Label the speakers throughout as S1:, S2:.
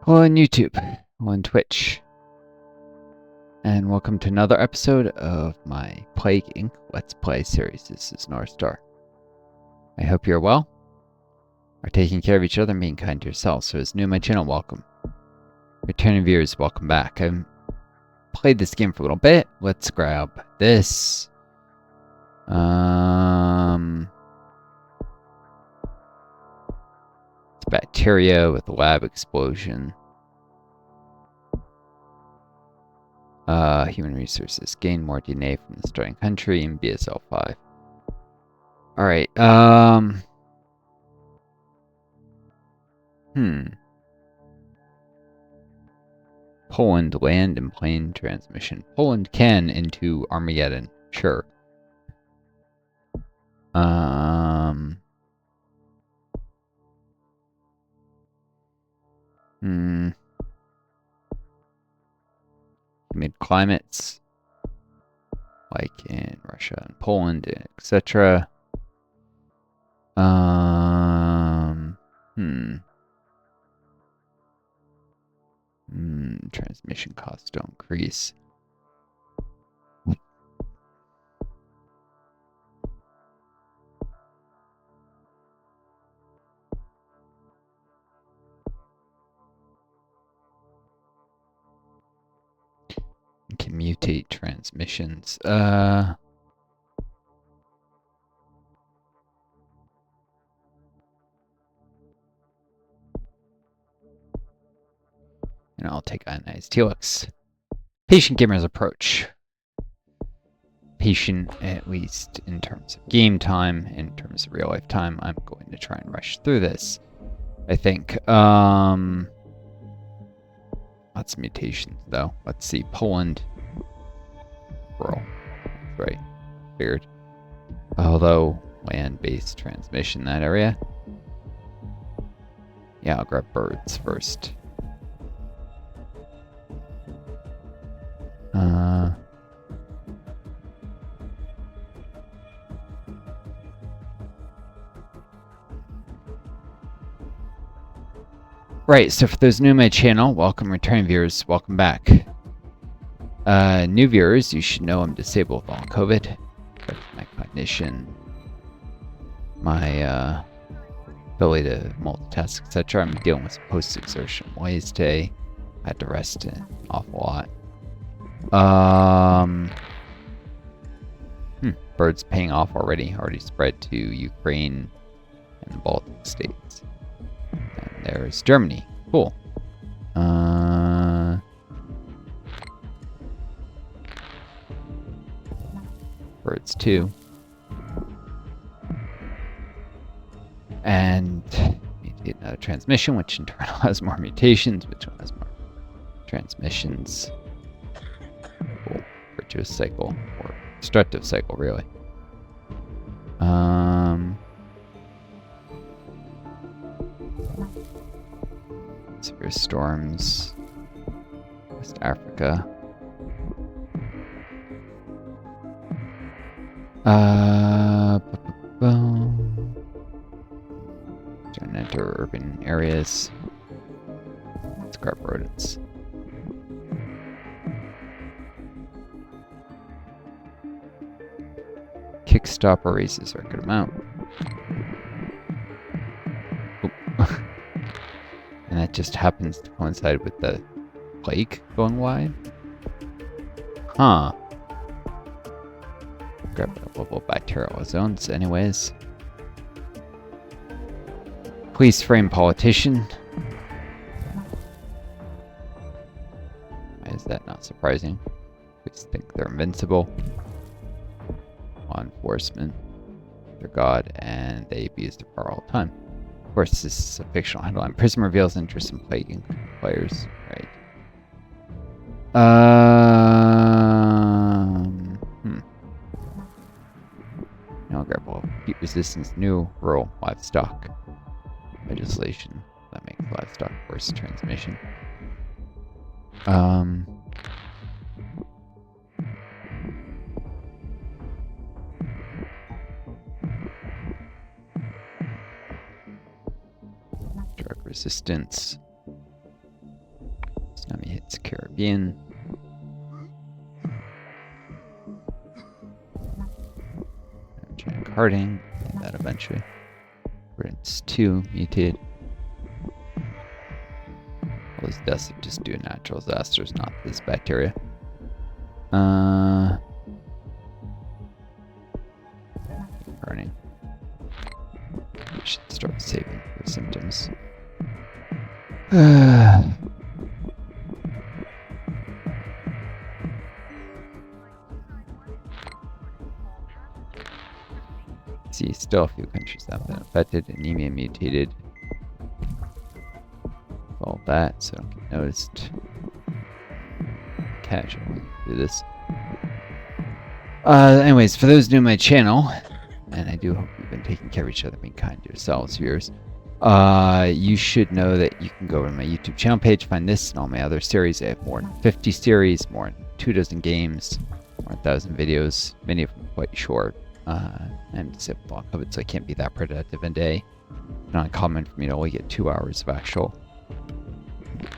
S1: Hello on YouTube, on Twitch, and welcome to another episode of my Plague Inc. Let's Play series. This is Northstar. I hope you're well, are taking care of each other, and being kind to yourself. So as new to my channel, welcome. Returning viewers, welcome back. I've played this game for a little bit. Let's grab this. It's Bacteria with a lab explosion. Human resources. Gain more DNA from the starting country in BSL 5. Alright, Poland land and plane transmission. Poland can into Armageddon. Sure. Humid climates, like in Russia and Poland, etc. Transmission costs don't increase. Can mutate transmissions. And I'll take ionized helix. Patient gamer's approach. Patient, at least in terms of game time, in terms of real life time. I'm going to try and rush through this, I think. Lots of mutations, though. Let's see. Poland. Rural. Right. Weird. Although, land-based transmission in that area. Yeah, I'll grab birds first. Right, so for those new to my channel, welcome. Returning viewers, welcome back. New viewers, you should know I'm disabled with all COVID. My cognition, my ability to multitask, etc. I'm dealing with post-exertion ways today. I had to rest an awful lot. Birds paying off already spread to Ukraine and the Baltic states. And there's Germany. Cool. Birds too. And mutate another transmission, which in turn has more mutations, which one has more transmissions. Cool. Virtuous cycle, or destructive cycle, really. Severe storms, West Africa. Trying to enter urban areas. Let's grab rodents. Kickstopper races are a good amount. And that just happens to coincide with the plague going wide. Huh. Grab a level of bacterial zones anyways. Police frame politician. Why is that not surprising? Police think they're invincible. Law enforcement, they're God, and they abuse their power all the time. Of course, this is a fictional headline. Prism reveals interest in plaguing players. Right. Now grab a heat resistance, new rural livestock legislation that makes livestock worse transmission. Drug resistance. me hit Caribbean. Hardening, get that eventually. Rinse 2 mutated. All those deaths are just due to natural disasters, not this bacteria. Burning. We should start saving for symptoms. See, still a few countries that have been affected. Anemia mutated. All that, so don't get noticed. Casually do this. Anyways, for those new to my channel, and I do hope you've been taking care of each other, being kind to yourselves, viewers. You should know that you can go to my YouTube channel page, find this and all my other series. I have more than 50 series, more than 24 games, more than 1,000 videos, many of them quite short. I'm disabled on COVID, so I can't be that productive a day. Not uncommon for me to only get 2 hours of actual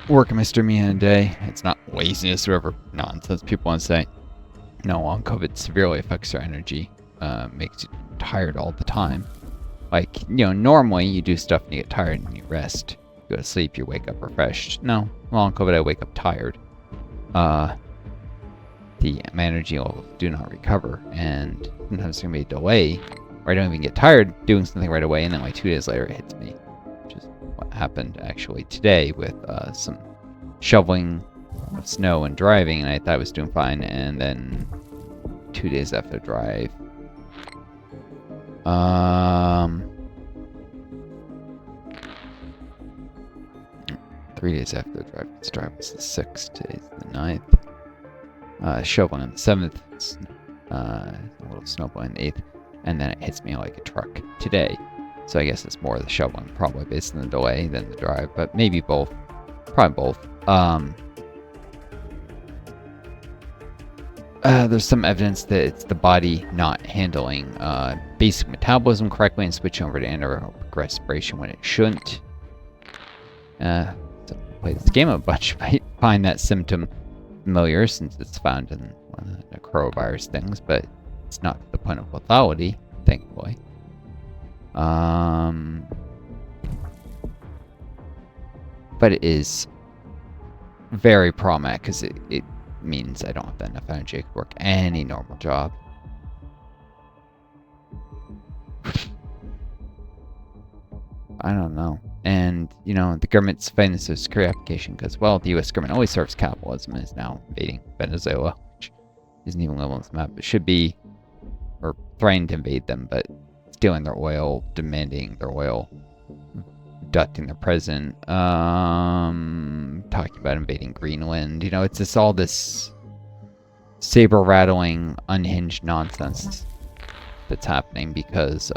S1: work in my streaming in a day. It's not laziness or whatever nonsense people want to say. No, long COVID severely affects your energy, makes you tired all the time. Like, you know, normally you do stuff and you get tired and you rest. You go to sleep, you wake up refreshed. No, long COVID, I wake up tired. My energy levels do not recover, and sometimes there can be a delay where I don't even get tired doing something right away, and then like 2 days later it hits me, which is what happened actually today with some shoveling of snow and driving, and I thought I was doing fine, and then 2 days after the drive, 3 days after the drive, this drive was the 6th, today's the 9th. Shoveling on the 7th, a little snowball on the 8th, and then it hits me like a truck today. So I guess it's more the shoveling, probably based on the delay than the drive, but maybe both. Probably both. There's some evidence that it's the body not handling basic metabolism correctly and switching over to anaerobic respiration when it shouldn't. So play this game a bunch, might find that symptom familiar since it's found in one of the coronavirus things, but it's not to the point of lethality, thankfully. But it is very problematic because it means I don't have enough energy to work any normal job. I don't know. And, you know, the government's fighting the Social Security application because, well, the U.S. government always serves capitalism and is now invading Venezuela, which isn't even level on this map. It should be, or threatening to invade them, but stealing their oil, demanding their oil, abducting their president, talking about invading Greenland. You know, it's just all this saber-rattling, unhinged nonsense that's happening because,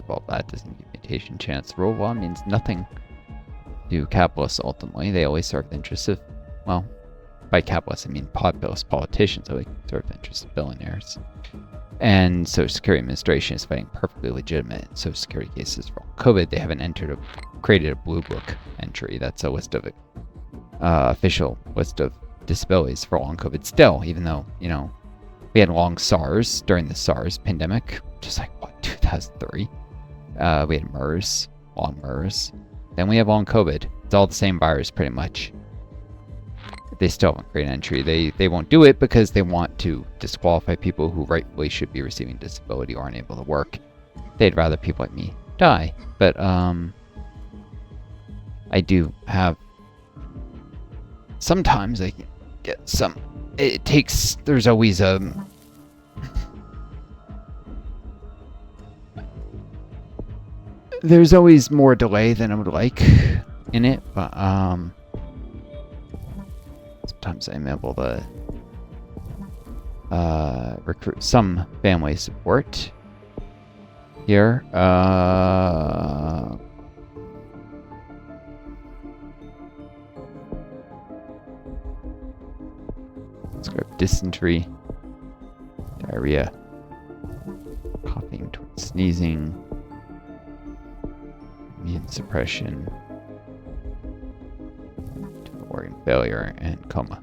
S1: all that doesn't give mutation chance. Rule of law means nothing to capitalists ultimately. They always serve the interests of, well, by capitalists I mean populist politicians, so they serve the interests of billionaires. And Social Security Administration is fighting perfectly legitimate Social Security cases for COVID. They haven't created a blue book entry. That's a list of official list of disabilities for long COVID still, even though, you know, we had long SARS during the SARS pandemic, just like, what, 2003? We had MERS, long MERS. Then we have long COVID. It's all the same virus, pretty much. They still haven't created an entry. They won't do it because they want to disqualify people who rightfully should be receiving disability or aren't able to work. They'd rather people like me die. But I do have. Sometimes I can get some. It takes. There's always a. There's always more delay than I would like in it, but sometimes I'm able to recruit some family support here. Let's grab dysentery, diarrhea, coughing towards sneezing. immune suppression, organ failure, and coma.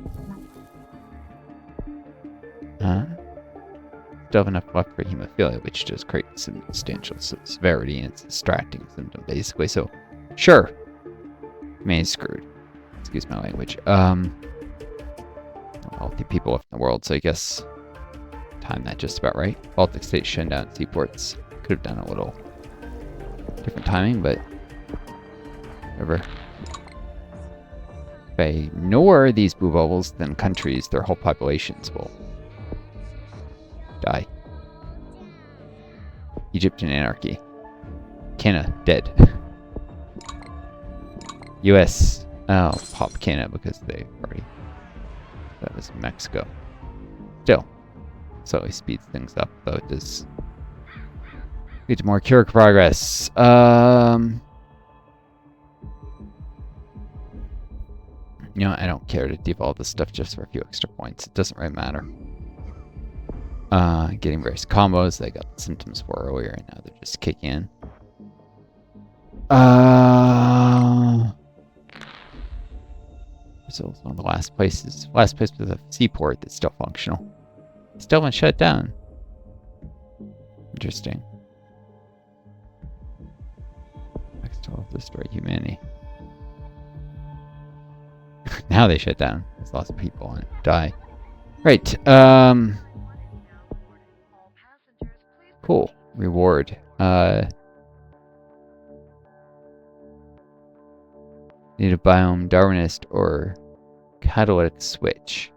S1: Still have enough left for hemophilia, which does create substantial severity, and it's a distracting symptom, basically. So, sure, man, screwed. Excuse my language. Healthy people left in the world, so I guess time that just about right. Baltic states shutting down seaports. Could have done a little different timing, but whatever. If I ignore these blue bubbles, then countries, their whole populations will die. Egyptian anarchy. Canada, dead. US, oh, pop Canada because they already, that was Mexico. Still, slowly speeds things up, though it does lead to more cure progress. You know, I don't care to devolve this stuff just for a few extra points. It doesn't really matter. Getting various combos that I got the symptoms for earlier, and now they're just kicking in. Brazil's one of the last place with a seaport that's still functional. Still haven't shut down. Interesting. Still destroy humanity. Now they shut down. There's lots of people and die. Right. Cool. Reward. Need a biome Darwinist or catalytic switch.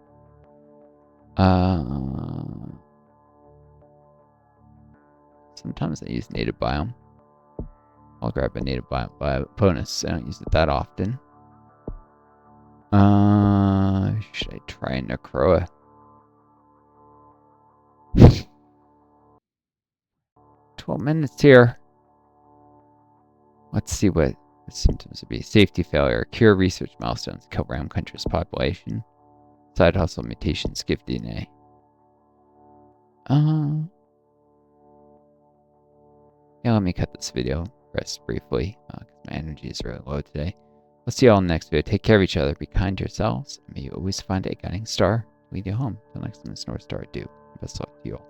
S1: Sometimes I use native biome. I'll grab a native biome bonus. I don't use it that often. Should I try Necroa? 12 minutes here. Let's see what the symptoms would be. Safety failure, cure research milestones, kill random country's population, side hustle mutations, give DNA. Yeah, let me cut this video, rest briefly, because my energy is really low today. I'll see you all in the next video. Take care of each other, be kind to yourselves, and may you always find a guiding star to lead you home. Until next time, it's Northstar. Do. Best of luck to you all.